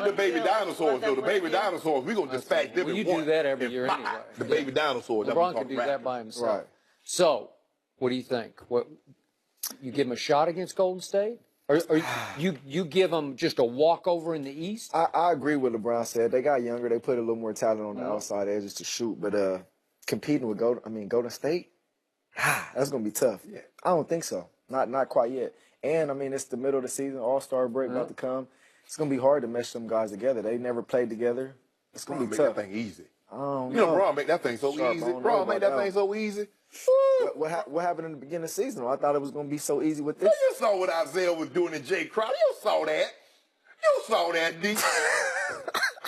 Not the baby dinosaurs, though. The baby dinosaurs, we're going to dispatch them. Well, you do that every year anyway. The baby dinosaurs. LeBron could do that by himself. Right. So, what do you think? What you give him a shot against Golden State? Or you give them just a walkover in the East? I agree with LeBron said. They got younger. They put a little more talent on the outside edges to shoot. But competing with Golden State, that's going to be tough. Yeah. I don't think so. Not quite yet. And, I mean, it's the middle of the season. All-Star break about to come. It's going to be hard to mesh them guys together. They never played together. It's going to be tough. That thing easy. I don't know. Bron make that thing so easy. Bron make that thing so easy. What happened in the beginning of the season? I thought it was going to be so easy with this. Well, you saw what Isaiah was doing to Jay Crowder. You saw that. You saw that, D.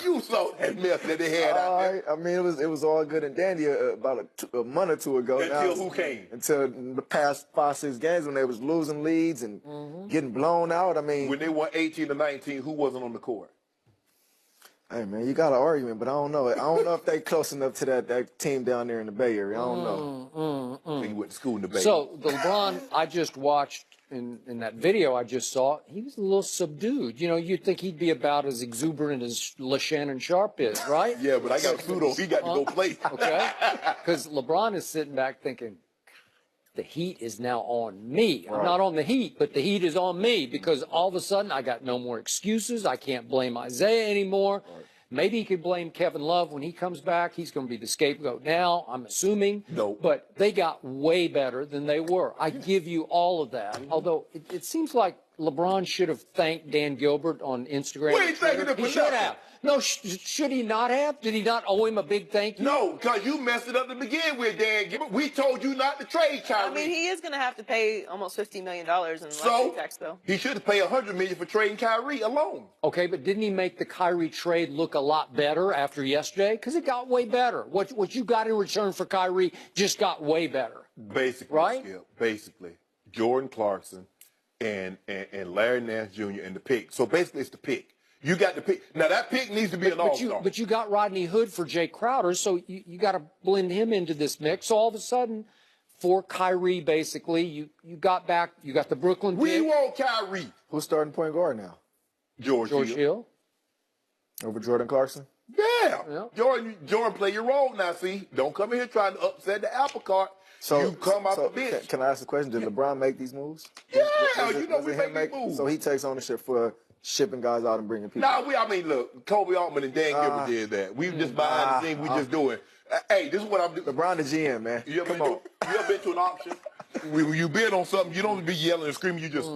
You saw that mess that they had out there. I mean, it was all good and dandy about a month or two ago. Until who came? Until the past 5-6 games when they was losing leads and getting blown out. I mean, when they won 18-19, who wasn't on the court? Hey, man, you got an argument, but I don't know. I don't know if they close enough to that team down there in the Bay Area. I don't know. He went to school in the Bay. So, the LeBron I just watched in that video I just saw, he was a little subdued. You know, you'd think he'd be about as exuberant as LaShannon Sharp is, right? Yeah, but I got a suit on. He got to go play. Okay. Because LeBron is sitting back thinking, the heat is now on me. I'm not on the heat, but the heat is on me because all of a sudden I got no more excuses. I can't blame Isaiah anymore. Maybe he could blame Kevin Love when he comes back. He's going to be the scapegoat now, I'm assuming. No. But they got way better than they were. I give you all of that. Although it seems like LeBron should have thanked Dan Gilbert on Instagram. We ain't thanking him for He should nothing. have. No, should he not have? Did he not owe him a big thank you? No, because you messed it up to begin with, Dan Gilbert. We told you not to trade Kyrie. I mean, he is going to have to pay almost $50 million in luxury tax, though. He should have paid $100 million for trading Kyrie alone. Okay, but didn't he make the Kyrie trade look a lot better after yesterday? Because it got way better. What you got in return for Kyrie just got way better. Basically, right? Skip, basically, Jordan Clarkson and Larry Nance Jr. and the pick. So basically, it's the pick. You got the pick. Now, that pick needs to be an all-star. But you got Rodney Hood for Jay Crowder, so you got to blend him into this mix. So all of a sudden, for Kyrie, basically, you got back, you got the Brooklyn We pick. want Kyrie. Who's starting point guard now? George Hill. Over Jordan Clarkson? Yeah. Jordan, play your role now, see? Don't come in here trying to upset the apple cart. So you come out the bench. Can I ask a question? Did LeBron make these moves? Yeah, you know we make these moves. So he takes ownership for shipping guys out and bringing people. I mean, look, Kobe Altman and Dan Gilbert did that. We just behind the scenes, we just doing. Hey, this is what I'm doing. LeBron the GM, man. You ever been to an auction? When you bid on something, you don't be yelling and screaming, you just...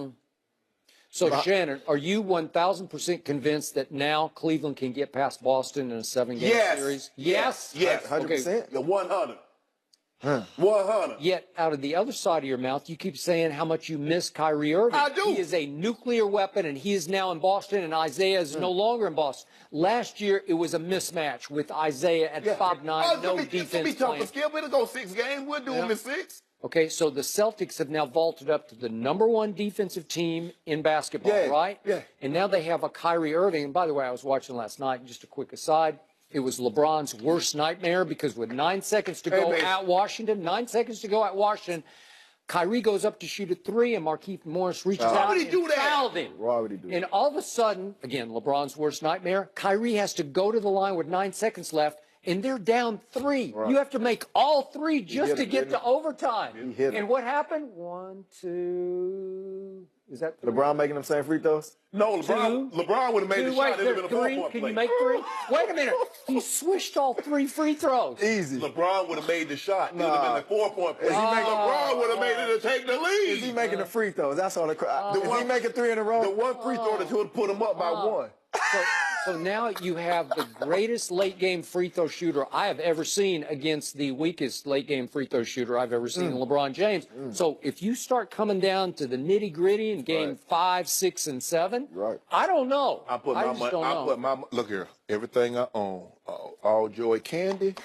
So, Shannon, are you 1,000% convinced that now Cleveland can get past Boston in a 7-game series? Yes. 100%? Okay. 100. 100. Yet, out of the other side of your mouth, you keep saying how much you miss Kyrie Irving. I do. He is a nuclear weapon, and he is now in Boston, and Isaiah is no longer in Boston. Last year, it was a mismatch with Isaiah at 5'9", no defense playing. We'll go 6 games. We'll do them in 6. Okay, so the Celtics have now vaulted up to the #1 defensive team in basketball, right? Yeah. And now they have a Kyrie Irving. And by the way, I was watching last night, just a quick aside. It was LeBron's worst nightmare because with 9 seconds to go at Washington, Kyrie goes up to shoot a 3, and Markieff Morris reaches out and fouled him. Why would he do that? And all of a sudden, again, LeBron's worst nightmare, Kyrie has to go to the line with 9 seconds left, and they're down 3. Right. You have to make all 3 just to get to overtime. And what happened? 1, 2... Is that 3? LeBron making them same free throws? No, LeBron would have made the shot. It would have been a 4-point play. Can you make 3? Wait a minute. He swished all 3 free throws. Easy. LeBron would have made the shot. It would have been a 4-point play. LeBron would have made it to take the lead. Is he making the free throws? That's all the crowd. Is he making 3 in a row? The one free throw that would have put him up by 1. So now you have the greatest late-game free throw shooter I have ever seen against the weakest late-game free throw shooter I've ever seen, LeBron James. So if you start coming down to the nitty-gritty in game 5, 6, and 7, I don't know. I put my look here, everything I own, all Joy Candy,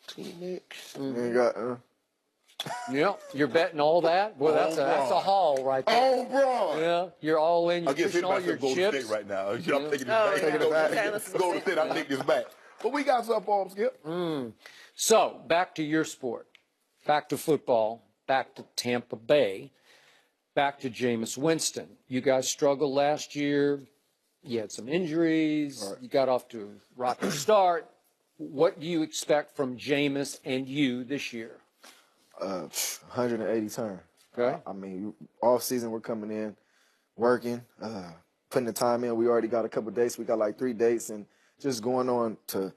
Kleenex. Yeah, you're betting all that? Boy, that's a haul right there. Oh, bro. Yeah, you're all in. You're pushing all your chips. State right now. I'm taking this back. Go to State, I'll take this back. But we got something for him, Skip. So, back to your sport. Back to football. Back to Tampa Bay. Back to Jameis Winston. You guys struggled last year. You had some injuries. Right. You got off to a rocky start. What do you expect from Jameis and you this year? 180 turn. Okay. I mean, off season we're coming in, working, putting the time in. We already got a couple dates. We got like 3 dates, and just going on to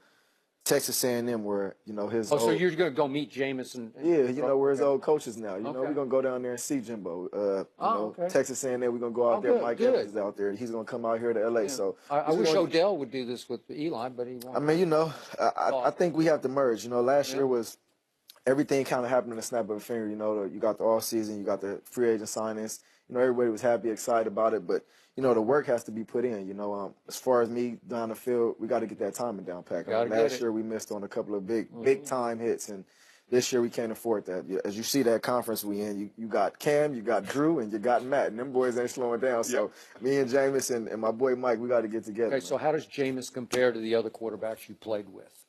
Texas A&M where his. Oh, so old, you're going to go meet Jameis and yeah, where his old coaches now. Okay. We're gonna go down there and see Jimbo. Okay. Texas A&M. We're gonna go out there. good, Mike good. Evans is out there. He's gonna come out here to LA. So I he's wish gonna- Odell would do this with Eli, but he won't. I mean, I think we have to merge. Last year was everything kind of happened in the snap of a finger. You got the off season, you got the free agent signings. Everybody was happy, excited about it, but the work has to be put in. As far as me down the field, we got to get that timing down pat. Last year we missed on a couple of big time hits, and this year we can't afford that. As you see that conference we in, you got Cam, you got Drew, and you got Matt, and them boys ain't slowing down. So me and Jameis and my boy Mike, we got to get together. Okay, so how does Jameis compare to the other quarterbacks you played with?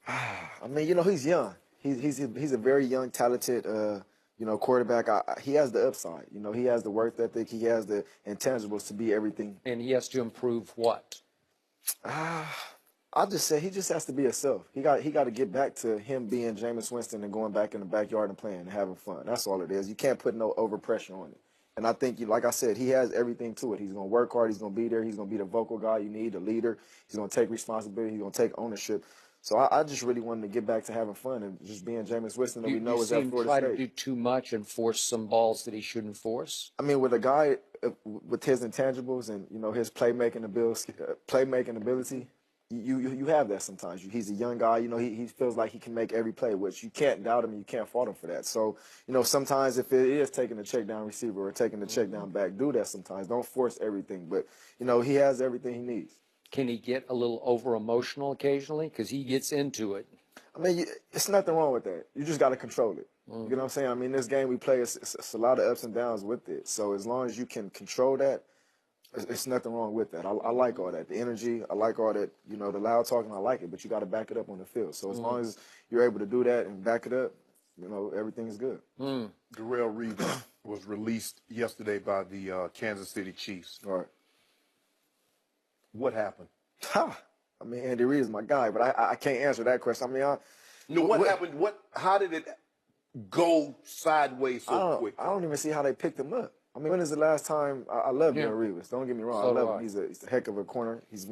I mean, he's young. He's a very young, talented, quarterback. He has the upside. He has the work ethic. He has the intangibles to be everything. And he has to improve what? I'll just say he just has to be himself. He got to get back to him being Jameis Winston and going back in the backyard and playing and having fun. That's all it is. You can't put no over pressure on it. And I think, like I said, he has everything to it. He's going to work hard. He's going to be there. He's going to be the vocal guy you need, the leader. He's going to take responsibility. He's going to take ownership. So I just really wanted to get back to having fun and just being Jameis Winston that we know is at Florida try State. to do too much and force some balls that he shouldn't force? I mean, with a guy with his intangibles and his playmaking ability, you have that sometimes. He's a young guy. He feels like he can make every play, which you can't doubt him. You can't fault him for that. So sometimes if it is taking a check down receiver or taking the check down back, do that sometimes. Don't force everything, but he has everything he needs. Can he get a little over emotional occasionally? Because he gets into it. I mean, it's nothing wrong with that. You just got to control it. You know what I'm saying? I mean, this game we play, it's a lot of ups and downs with it. So as long as you can control that, it's nothing wrong with that. I like all that. The energy, I like all that, the loud talking, I like it, but you got to back it up on the field. So as long as you're able to do that and back it up, everything's good. Darrelle Revis was released yesterday by the Kansas City Chiefs. All right. What happened? I mean, Andy Reid is my guy, but I can't answer that question. I mean, What happened? How did it go sideways so quick? I don't even see how they picked him up. I mean, when is the last time I love Darrelle Revis? Don't get me wrong, So I love him. He's a heck of a corner. He's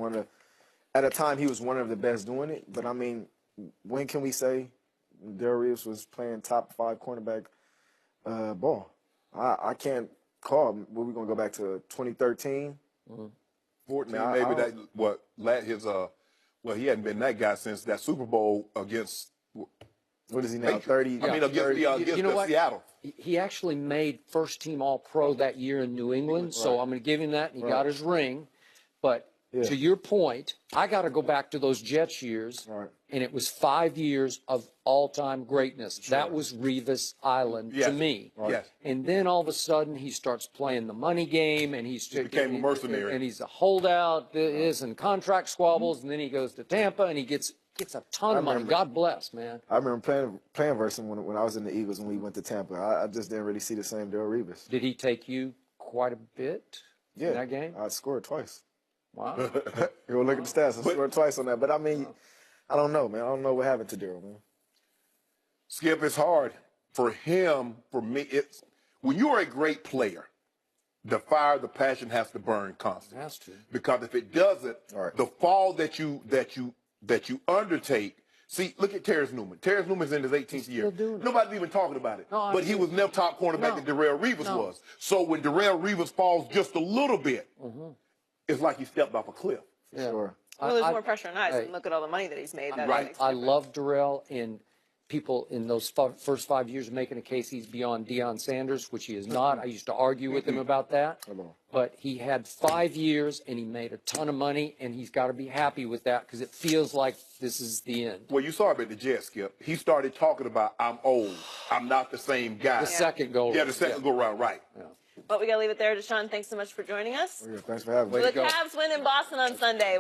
at a time he was one of the best doing it. But I mean, when can we say Darrelle Revis was playing top 5 cornerback ball? I can't call. We're gonna go back to 2013. 14, Man, he hadn't been that guy since that Super Bowl against. What is he now? 30. I mean, against Seattle. He actually made first team All-Pro that year in New England, so I'm going to give him that. And he got his ring. But to your point, I got to go back to those Jets years, and it was 5 years of all-time greatness. That was Revis Island to me. Yes. And then all of a sudden, he starts playing the money game, and he became a mercenary. And he's a holdout, and contract squabbles, and then he goes to Tampa, and he gets a ton of money. God bless, man. I remember playing versus him when I was in the Eagles when we went to Tampa. I just didn't really see the same Darrelle Revis. Did he take you quite a bit in that game? I scored twice. Wow. You go look at the stats. I scored twice on that. But I mean, I don't know, man. I don't know what happened to Darrelle, man. Skip, it's hard for him. For me, it's when you are a great player, the fire, the passion has to burn constantly. It has to. Because if it doesn't, the fall that you undertake. See, look at Terrence Newman. Terrence Newman's in his 18th year. Nobody's even talking about it. No, but he was never top cornerback that Darrelle Revis was. So when Darrelle Revis falls just a little bit, it's like he stepped off a cliff. Yeah. Sure. Well, there's more pressure on us. And look at all the money that he's made. That makes I love Darrelle, and people in those first 5 years making a case he's beyond Deion Sanders, which he is not. I used to argue with him about that. But he had 5 years, and he made a ton of money, and he's got to be happy with that because it feels like this is the end. Well, you saw him at the Jets, Skip. He started talking about, I'm old. I'm not the same guy. The second go-around. Yeah, the second go-around, right. Yeah. But we got to leave it there. Deshaun, thanks so much for joining us. Thanks for having me. The Cavs win in Boston on Sunday.